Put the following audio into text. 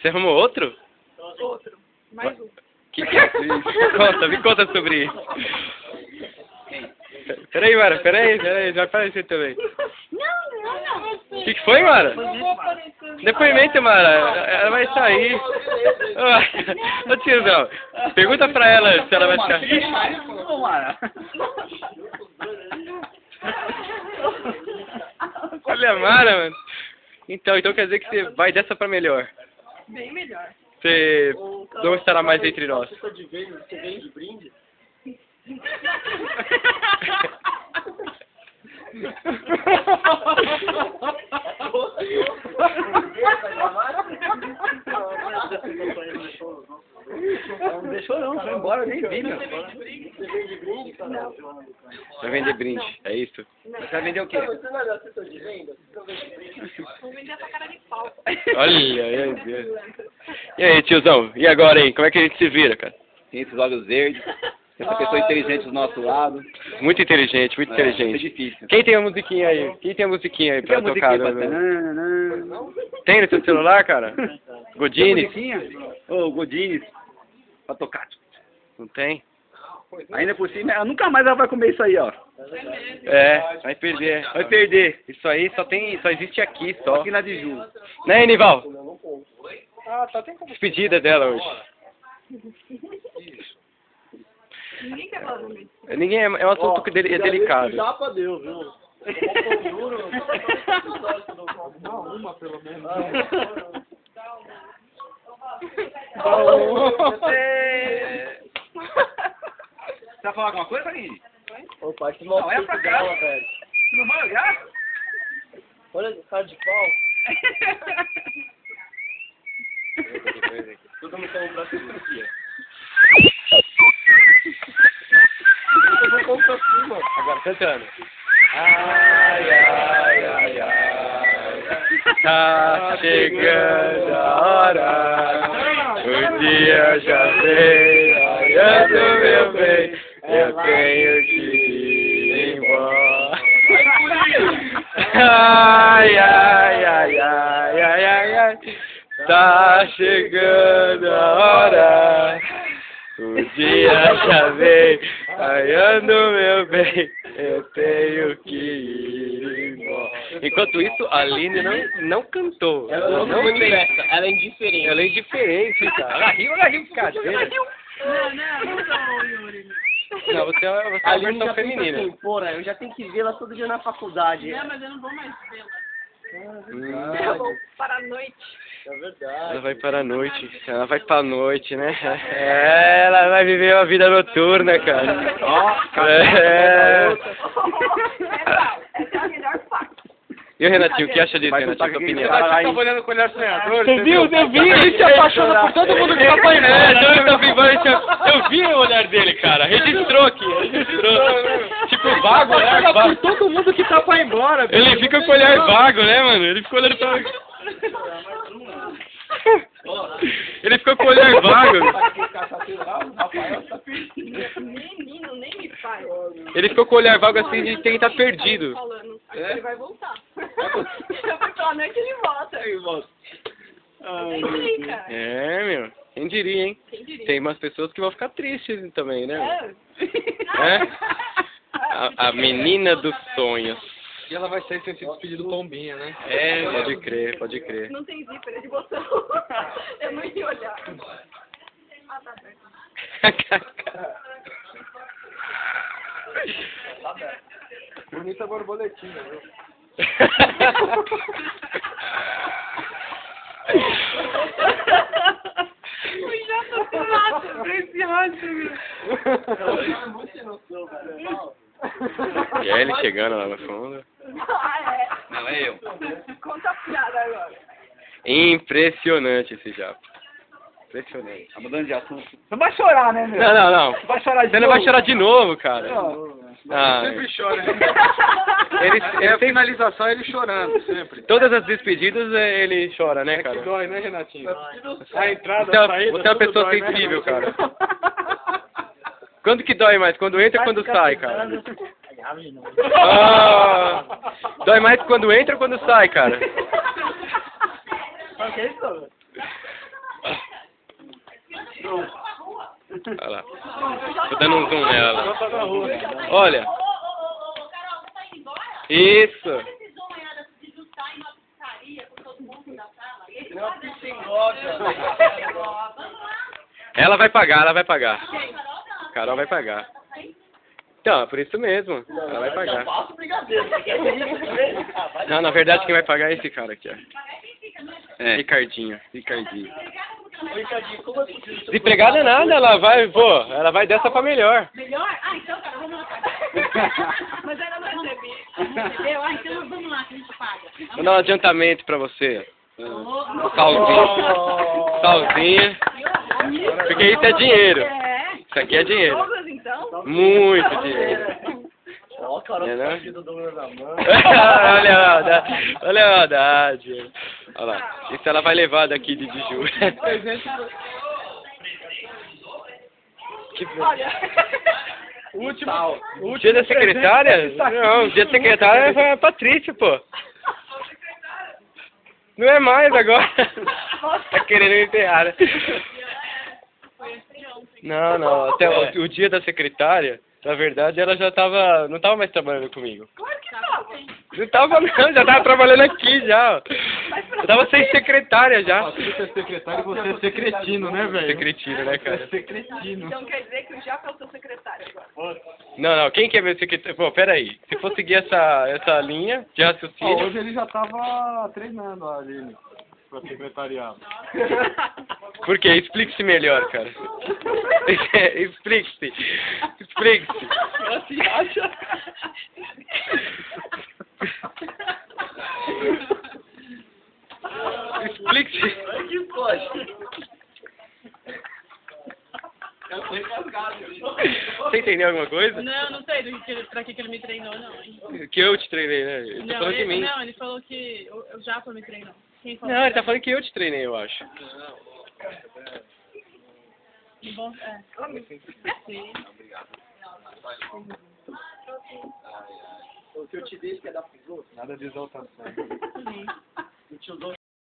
Você arrumou outro? Outro. Mais um. Que é isso? Me conta sobre isso. Peraí, Mara, peraí, vai aparecer também. Não. O que foi, Mara? Não vou aparecer. Depoimento, Mara. Ela vai sair. Ô, tiozão, pergunta pra ela se ela vai ficar. Ô, Mara. Olha a Mara, mano. Então quer dizer que você vai dessa pra melhor. Bem melhor. Você não estará mais entre nós. Você vende brinde? Não deixou não, foi embora, nem vi, meu. Você vende brinde? Não. Vai vender brinde, é isso? Você vai vender o quê? Vou vender essa cara de pau. Olha, meu Deus. E aí, tiozão? E agora, hein? Como é que a gente se vira, cara? Tem esses olhos verdes, essa pessoa inteligente do nosso lado. Muito inteligente, muito É inteligente. difícil. Quem tem a musiquinha aí? Quem tem a musiquinha aí pra Tem a tocar? musiquinha pra... Tem no seu celular, cara? Godines? Ô, Godines. Pra tocar. Não tem? Ainda por cima, ela nunca mais ela vai comer isso aí, ó. É, vai perder. Vai perder. Isso aí só existe aqui, só. Aqui na de Ju. Né, Nival? Tem como. Despedida dela hoje. Ninguém quer falar comigo. Ninguém é um assunto que é delicado. Japa deu, viu? Não, uma pelo menos. Você vai falar alguma coisa, Aline? Opa, que Não, olha pra cá. velho. Você não vai olhar? Olha o cara de pau. Tudo me falou pra cima aqui, ó. Agora cantando. Ai, ai, ai, ai. Tá chegando a hora. O dia já veio. Olhando, meu bem. Eu tenho que ir embora. Ai, ai, ai, ai, ai, ai, ai. Tá chegando a hora. O dia já veio. Olhando, meu bem. Eu tenho que ir embora. Enquanto isso, a Aline não cantou. Ela não manifesta, ela é indiferente. Ela é indiferente, cara. Ela riu, cadeira. Não, Yuri. Não, você é uma versão feminina. Assim, porra, eu já tenho que vê-la todo dia na faculdade. Não, mas eu não vou mais vê-la. Hum, Eu vou para a noite. É verdade. ela vai para a noite. Ela vai para a noite, né? É, ela vai viver uma vida noturna, cara. Ó, É. Essa é a melhor parte. E o Renatinho, o que acha disso, Vai Renatinho? juntar Sua com opinião? quem tá Tava olhando com o olhar sonhador. Você viu? Você viu? Ele se apaixona por todo mundo que tá pra ir Eu vi o olhar dele, cara. Registrou aqui, registrou. Tipo, vago, né? Por todo mundo que tá pra ir embora. Ele fica com o olhar vago, né, mano? Ele ficou olhando pra... Ele ficou com o olhar vago. Menino, nem me faz. Ele ficou com o olhar vago assim de quem tá perdido. Falando. Ele vai voltar. Eu fui pela noite e ele volta. Aí, volta. Eu sei, cara. É, meu. Quem diria, hein? Quem diria? Tem umas pessoas que vão ficar tristes também, né? É. É? A menina dos sonhos. E ela vai sair sem se despedir do Pombinha, né? É, pode crer, pode crer. Não tem zíper, é de botão. Eu não ia olhar. Ah, tá aberto. Bonita borboletinha, viu? Eu já tô com rato, esse rato, meu. E aí ele chegando lá no fundo. Ah, é. Não, é eu. Conta a piada agora. Impressionante esse japa. Impressionante. Tá mudando de assunto. Você vai chorar, né, meu? Não. Vai chorar de Você não novo? vai chorar de novo, cara. Ah, Sempre chora, né? ele É a tem finalização ele chorando, sempre. todas as despedidas ele chora, né, É que cara? dói, né, Renatinho? A entrada, Você a é saída, você é uma tudo pessoa dói, né, sensível, Renatinho? cara. Quando que dói mais? Quando entra ou quando sai, cara? Ah, dói mais quando entra ou quando sai, cara? Olha lá. Tô dando um zoom nela. Olha. Carol, você tá indo embora? Isso. Precisou amanhã de juntar em uma pizzaria com todo mundo da sala? E aí, Ela vai pagar, ela vai pagar. Carol vai pagar. Então, é por isso mesmo. Ela vai pagar. Faço brigadeiro, você quer ver? Não, na verdade quem vai pagar é esse cara aqui, ó. É. Ricardinho. Ricardinho. Ô, Ricardinho, como assim? Desempregada nada, ela vai dessa pra melhor. melhor? Ah, então, cara, vamos lá pagar. Mas ainda não recebi. Recebeu? Ah, então vamos lá que a gente paga. Vou dar um adiantamento pra você. Salzinho. Salzinha. Porque isso é dinheiro. Isso aqui é dinheiro. Douglas, então? Muito dinheiro. Ó, Carol, É, né? tá do Douglas na mão. Olha a maldade. Olha a maldade. Olha lá. Isso ela vai levar daqui de julho. Que... O último. O dia da secretária? Não, o dia da secretária foi a Patrícia, pô. Não é mais agora. Tá querendo me enterrar, né? Não, não. Até o dia da secretária, na verdade, ela já tava... Não tava mais trabalhando comigo. Claro que tava. Não tava não, já tava trabalhando aqui já. Eu tava sem secretária já. Patrícia é secretário e você é secretino, né, velho? Secretino, né, cara? Secretino. Então quer dizer que o Jaco é o seu secretário agora. Não, não, quem que é meu secretário? Pô, peraí. Se for seguir essa linha de Ó, raciocínio... hoje ele já tava treinando a Aline pra secretariado. Por quê? Explique-se melhor, cara. Explique-se. Explique-se. Assim acha? Explique-se. Ai, que pode. Eu tô engasgado. Você entendeu alguma coisa? Não, não sei pra que ele me treinou, não. Hein? Que eu te treinei, né? Ele tá Não, falando de mim. não, ele falou que o Japa me treinou. Quem falou? Não, ele tá falando que eu te treinei, eu acho. Bom, é. Sim. O que eu te dei que é da Fusô? Nada de exaltação. Sim. O tiozão